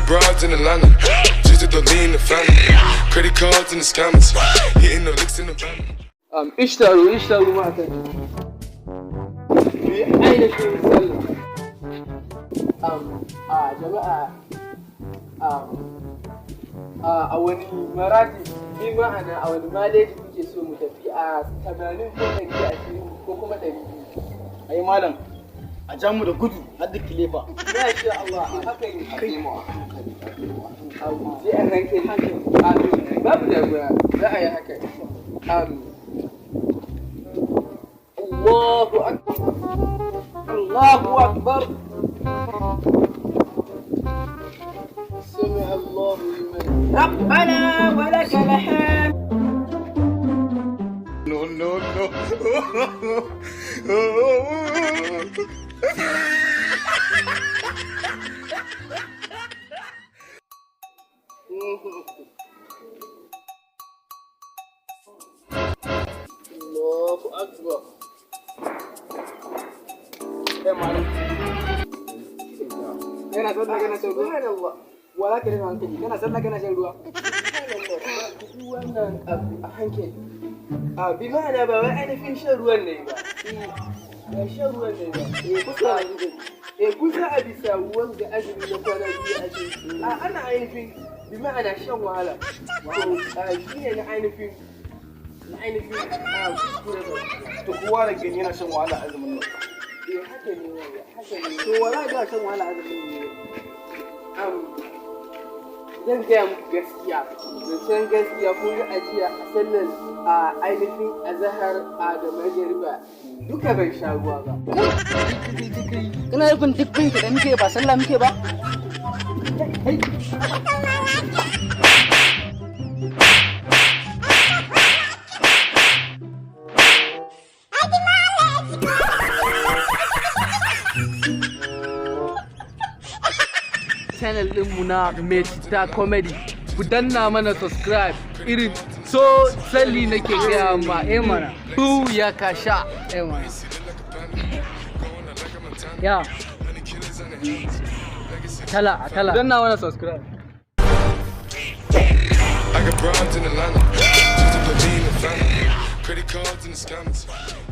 broads in Atlanta, just to lean the family. Credit cards in the scammers, hitting the licks in the van. اشتغلوا معك في أين شيء مسلم جماعة أولي مراتب بما أنا أولي مالك kuke so mu tafi a 80 ko 120 ko kuma 200 ai malam a ja mu da gudu har da kilefa masha Allah haka ne kai mu sai an ranke haka babu da za a yi haka الله أكبر الله أكبر سمع الله لمن ربنا ولك الحمد الله أكبر Kana sallah kana shan ruwa? Subhanallah. Wala ka rika hankali. Kana sallah kana shan ruwa? Subhanallah. Wannan abu a hankali. Bi ma'ana ba wai ainihin shan ruwan ne ba. Ba shan ruwan ne ba. Kusa a bisa wanda azumi na kwana biyu a cikin. Ana ainihin bi ma'ana shan wahala. Shi ne na ainihin to kowa da gani yana shan wahala azumin nan haka ne to wala da shan wahala azumin ne zan gaya muku gaskiya zancen gaskiya ko yi ajiya a sallar ainihin azahar da magariba duka bai sha ruwa ba kana nufin duk bin da muke ba sallah muke ba channel ɗinmu na Metita Comedy ku danna mana subscribe irin so salli nake gaya ma mana bu ya kasha mana ya tala danna mana subscribe I got broads in Atlanta, just to lean the family. Credit cards in the scammers.